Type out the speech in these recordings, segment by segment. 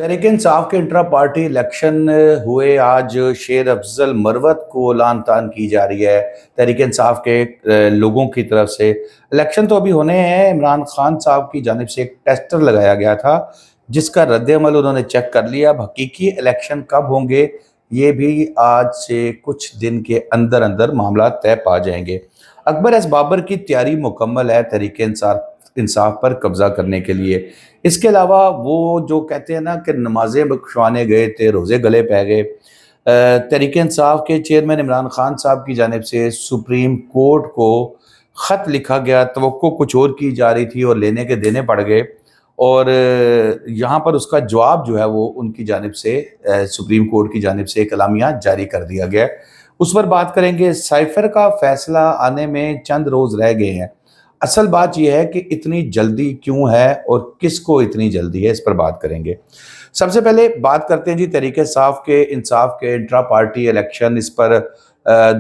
तहरीक इंसाफ के intra party election हुए आज। शेर अफजल मरवत को लान तान की जा रही है तहरीक इंसाफ के लोगों की तरफ से। इलेक्शन तो अभी होने हैं। इमरान खान साहब की जानिब से एक टेस्टर लगाया गया था जिसका रद्द-ए-अमल उन्होंने चेक कर लिया। अब हकीकी इलेक्शन कब होंगे ये भी आज से कुछ दिन के अंदर अंदर मामला तय पा जाएंगे। अकबर एस बाबर की तैयारी मुकम्मल है तहरीक इंसाफ पर कब्जा करने के लिए। इसके अलावा वो जो कहते हैं ना कि नमाजें बख्शवाने गए थे, रोज़े गले पै गए। तहरीक इंसाफ के चेयरमैन इमरान खान साहब की जानिब से सुप्रीम कोर्ट को ख़त लिखा गया, तवक्को कुछ और की जा रही थी और लेने के देने पड़ गए। और यहाँ पर उसका जवाब जो है वो उनकी जानिब से सुप्रीम कोर्ट की जानिब से एक एलामिया जारी कर दिया गया है। उस पर बात करेंगे। साइफर का फैसला आने में चंद रोज़ रह गए हैं। असल बात यह है कि इतनी जल्दी क्यों है और किसको इतनी जल्दी है, इस पर बात करेंगे। सबसे पहले बात करते हैं जी तहरीक इंसाफ के इंट्रा पार्टी इलेक्शन। इस पर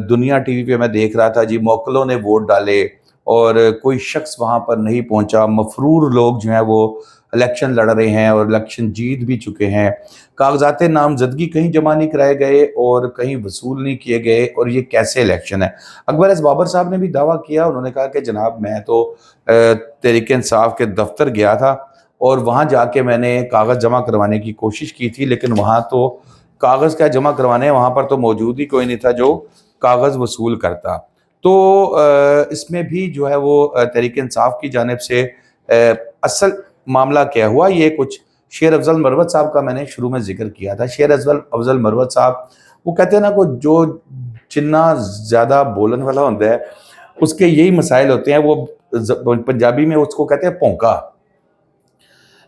दुनिया टीवी पे मैं देख रहा था जी, मौकलों ने वोट डाले और कोई शख्स वहाँ पर नहीं पहुँचा। मफरूर लोग जो हैं वो इलेक्शन लड़ रहे हैं और इलेक्शन जीत भी चुके हैं। कागजात नामजदगी कहीं जमा नहीं कराए गए और कहीं वसूल नहीं किए गए, और ये कैसे इलेक्शन है। अकबर एस बाबर साहब ने भी दावा किया। उन्होंने कहा कि जनाब मैं तो तहरीक इंसाफ के दफ्तर गया था और वहाँ जाके मैंने कागज़ जमा करवाने की कोशिश की थी, लेकिन वहाँ तो कागज़ क्या जमा करवाने, वहाँ पर तो मौजूद ही कोई नहीं था जो कागज़ वसूल करता। तो इसमें भी जो है वो तहरीक इंसाफ की जानिब से असल मामला क्या हुआ, ये कुछ शेर अफजल मरवत साहब का मैंने शुरू में जिक्र किया था। शेर अफजल मरवत साहब वो कहते हैं ना को जो जिन्ना ज़्यादा बोलन वाला होता है उसके यही मसाइल होते हैं। वो पंजाबी में उसको कहते हैं भौंका।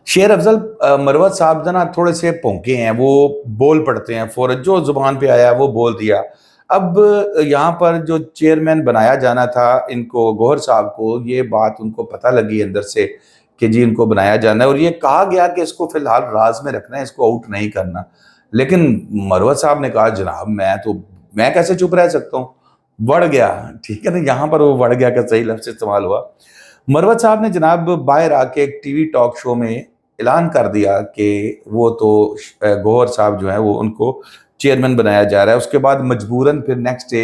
शेर अफजल मरवत साहब ना थोड़े से भौंके हैं, वो बोल पड़ते हैं फौरन, जो जुबान पे आया वो बोल दिया। अब यहाँ पर जो चेयरमैन बनाया जाना था इनको, गौहर साहब को, ये बात उनको पता लगी अंदर से कि जी इनको बनाया जाना है, और ये कहा गया कि इसको फिलहाल राज में रखना है, इसको आउट नहीं करना। लेकिन मरवत साहब ने कहा जनाब मैं कैसे चुप रह सकता हूँ, बढ़ गया। ठीक है ना, यहाँ पर वो बढ़ गया का सही लफ्ज़ इस्तेमाल हुआ। मरवत साहब ने जनाब बाहर आके एक टीवी टॉक शो में ऐलान कर दिया कि वो तो गौहर साहब जो है वो उनको चेयरमैन बनाया जा रहा है। उसके बाद मजबूरन फिर नेक्स्ट डे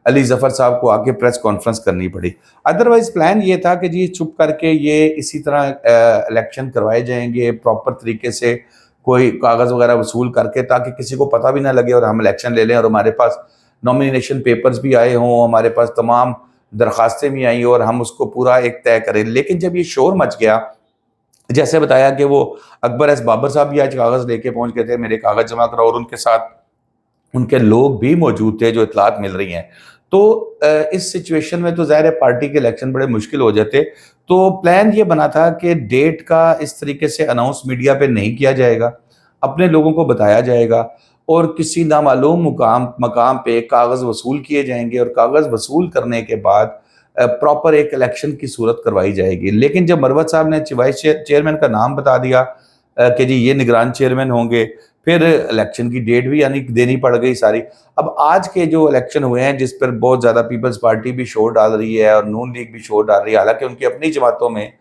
अली जफर साहब को आके प्रेस कॉन्फ्रेंस करनी पड़ी। अदरवाइज प्लान ये था कि जी चुप करके ये इसी तरह इलेक्शन करवाए जाएंगे प्रॉपर तरीके से, कोई कागज़ वगैरह वसूल करके, ताकि किसी को पता भी ना लगे और हम इलेक्शन ले लें और हमारे पास नॉमिनेशन पेपर्स भी आए हों, हमारे पास तमाम दरखास्तें भी आई और हम उसको पूरा एक तय करें। लेकिन जब ये शोर मच गया, जैसे बताया कि वो अकबर एस बाबर साहब भी आज कागज़ लेके पहुंच गए थे मेरे कागज़ जमा कराओ, और उनके साथ उनके लोग भी मौजूद थे जो इतलात मिल रही हैं। तो इस सिचुएशन में तो ज़ाहिर है पार्टी के इलेक्शन बड़े मुश्किल हो जाते। तो प्लान ये बना था कि डेट का इस तरीके से अनाउंस मीडिया पे नहीं किया जाएगा, अपने लोगों को बताया जाएगा और किसी नामालूम मकाम पे कागज़ वसूल किए जाएंगे, और कागज़ वसूल करने के बाद प्रॉपर एक इलेक्शन की सूरत करवाई जाएगी। लेकिन जब मरवत साहब ने वाइस चेयरमैन का नाम बता दिया कि जी ये निगरान चेयरमैन होंगे, फिर इलेक्शन की डेट भी यानी देनी पड़ गई सारी। अब आज के जो इलेक्शन हुए हैं जिस पर बहुत ज़्यादा पीपल्स पार्टी भी शोर डाल रही है और नून लीग भी शोर डाल रही है, हालांकि उनकी अपनी जमातों में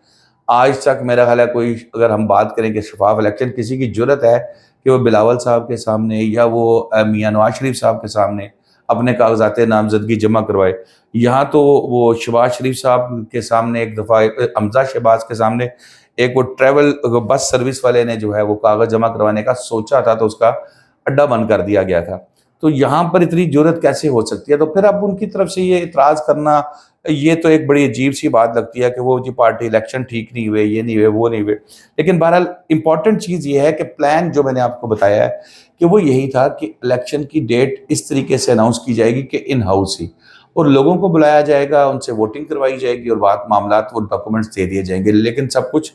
आज तक मेरा ख्याल है कोई, अगर हम बात करें कि शफाफ इलेक्शन, किसी की जुर्रत है कि वो बिलावल साहब के सामने या वो मियाँ नवाज शरीफ साहब के सामने अपने कागजात नामजदगी जमा करवाए। यहाँ तो वो शहबाज शरीफ साहब के सामने एक दफ़ा, हमजा शहबाज के सामने एक वो ट्रैवल बस सर्विस वाले ने जो है वो कागज़ जमा करवाने का सोचा था तो उसका अड्डा बंद कर दिया गया था। तो यहाँ पर इतनी जुर्रत कैसे हो सकती है? तो फिर अब उनकी तरफ से ये इतराज़ करना, ये तो एक बड़ी अजीब सी बात लगती है कि वो जी पार्टी इलेक्शन ठीक नहीं हुए, ये नहीं हुए, वो नहीं हुए। लेकिन बहरहाल इंपॉर्टेंट चीज़ ये है कि प्लान जो मैंने आपको बताया है कि वो यही था कि इलेक्शन की डेट इस तरीके से अनाउंस की जाएगी कि इन हाउस ही, और लोगों को बुलाया जाएगा, उनसे वोटिंग करवाई जाएगी और बात मामलात वो डॉक्यूमेंट्स दे दिए जाएंगे। लेकिन सब कुछ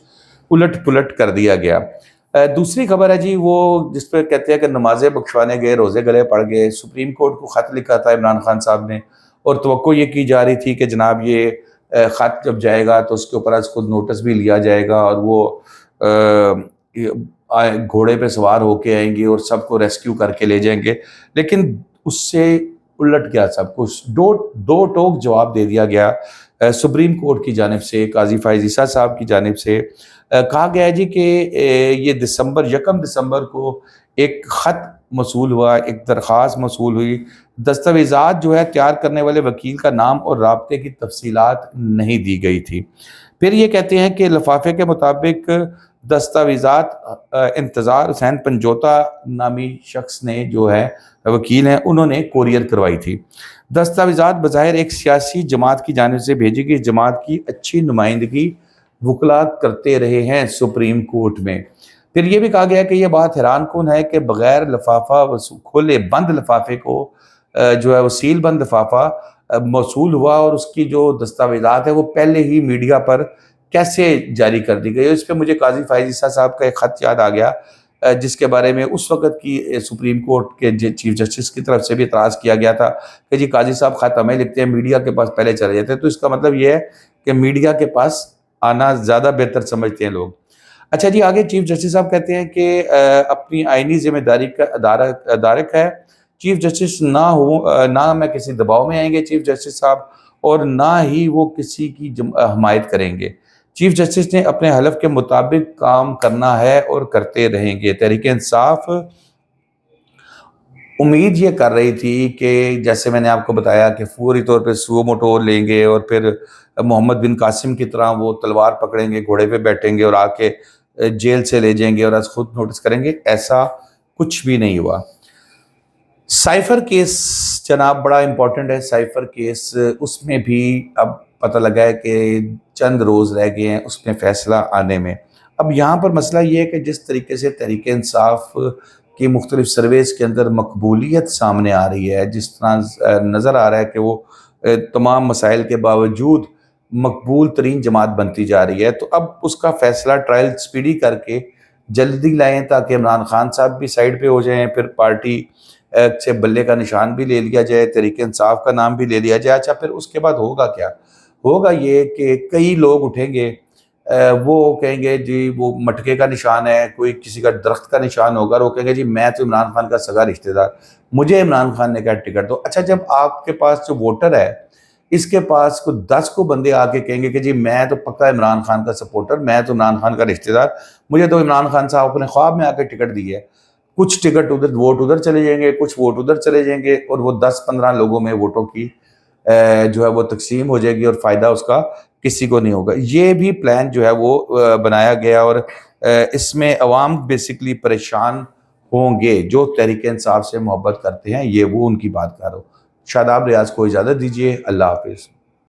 उलट पुलट कर दिया गया। दूसरी खबर है जी वो जिस पे कहते हैं कि नमाजें बख्शवाने गए, रोज़े गले पड़ गए। सुप्रीम कोर्ट को ख़त लिखा था इमरान खान साहब ने, और तवक्को ये की जा रही थी कि जनाब ये ख़त जब जाएगा तो उसके ऊपर आज खुद नोटिस भी लिया जाएगा और वो घोड़े पे सवार होके आएंगे और सबको रेस्क्यू करके ले जाएंगे। लेकिन उससे उलट गया सब कुछ, दो टोक जवाब दे दिया गया سپریم کورٹ کی جانب سے قاضی فائز عیسیٰ صاحب کی جانب سے کہا گیا ہے جی کہ یہ یکم دسمبر کو ایک خط موصول ہوا، ایک درخواست موصول ہوئی، دستاویزات جو ہے تیار کرنے والے وکیل کا نام اور رابطے کی تفصیلات نہیں دی گئی تھی۔ پھر یہ کہتے ہیں کہ لفافے کے مطابق دستاویزات انتظار حسین پنجوتا نامی شخص نے جو ہے وکیل ہیں انہوں نے کوریئر کروائی تھی۔ دستاویزات بظاہر ایک سیاسی جماعت کی جانب سے بھیجی گئی، جماعت کی اچھی نمائندگی وکلا کرتے رہے ہیں سپریم کورٹ میں۔ پھر یہ بھی کہا گیا کہ یہ بات حیران کن ہے کہ بغیر لفافہ کھلے بند لفافے کو جو ہے وہ سیل بند لفافہ موصول ہوا اور اس کی جو دستاویزات ہے وہ پہلے ہی میڈیا پر کیسے جاری کر دی گئی۔ اس پہ مجھے قاضی فائز عیسیٰ صاحب کا ایک خط یاد آ گیا جس کے بارے میں اس وقت کی سپریم کورٹ کے چیف جسٹس کی طرف سے بھی اعتراض کیا گیا تھا کہ جی قاضی صاحب خط ہمیں لکھتے ہیں، میڈیا کے پاس پہلے چلے جاتے ہیں، تو اس کا مطلب یہ ہے کہ میڈیا کے پاس آنا زیادہ بہتر سمجھتے ہیں لوگ۔ اچھا جی، آگے چیف جسٹس صاحب کہتے ہیں کہ اپنی آئینی ذمہ داری کا دارک ہے چیف جسٹس نہ میں کسی دباؤ میں آئیں گے چیف جسٹس صاحب، اور نہ ہی وہ کسی کی حمایت کریں گے۔ چیف جسٹس نے اپنے حلف کے مطابق کام کرنا ہے اور کرتے رہیں گے۔ تحریک انصاف امید یہ کر رہی تھی کہ جیسے میں نے آپ کو بتایا کہ فوری طور پہ سو موٹو لیں گے اور پھر محمد بن قاسم کی طرح وہ تلوار پکڑیں گے، گھوڑے پہ بیٹھیں گے اور آ کے جیل سے لے جائیں گے اور خود نوٹس کریں گے، ایسا کچھ بھی نہیں ہوا۔ سائفر کیس جناب بڑا امپورٹنٹ ہے، سائفر کیس اس میں بھی اب پتہ لگا ہے کہ چند روز رہ گئے ہیں اس میں فیصلہ آنے میں۔ اب یہاں پر مسئلہ یہ ہے کہ جس طریقے سے تحریک انصاف کی مختلف سرویز کے اندر مقبولیت سامنے آ رہی ہے، جس طرح نظر آ رہا ہے کہ وہ تمام مسائل کے باوجود مقبول ترین جماعت بنتی جا رہی ہے، تو اب اس کا فیصلہ ٹرائل سپیڈی کر کے جلدی لائیں تاکہ عمران خان صاحب بھی سائیڈ پہ ہو جائیں، پھر پارٹی سے بلے کا نشان بھی لے لیا جائے، تحریک انصاف کا نام بھی لے لیا جائے۔ اچھا، پھر اس کے بعد ہوگا کیا؟ ہوگا یہ کہ کئی لوگ اٹھیں گے، وہ کہیں گے جی وہ مٹکے کا نشان ہے، کوئی کسی کا درخت کا نشان ہوگا، اور وہ کہیں گے جی میں تو عمران خان کا سگا رشتہ دار، مجھے عمران خان نے کہا ٹکٹ دو۔ اچھا، جب آپ کے پاس جو ووٹر ہے اس کے پاس کو 10 کو بندے آ کے کہیں گے کہ جی میں تو پکا عمران خان کا سپورٹر، میں تو عمران خان کا رشتہ دار، مجھے تو عمران خان صاحب اپنے خواب میں آ کے ٹکٹ دی ہے، کچھ ٹکٹ ادھر ووٹ ادھر چلے جائیں گے، کچھ ووٹ ادھر چلے جائیں گے، اور وہ 10-15 لوگوں میں ووٹوں کی جو ہے وہ تقسیم ہو جائے گی اور فائدہ اس کا کسی کو نہیں ہوگا۔ یہ بھی پلان جو ہے وہ بنایا گیا اور اس میں عوام بیسیکلی پریشان ہوں گے جو تحریک انصاف سے محبت کرتے ہیں، یہ وہ ان کی بات کر رہا ہوں۔ شاداب ریاض کو اجازت دیجیے، اللہ حافظ۔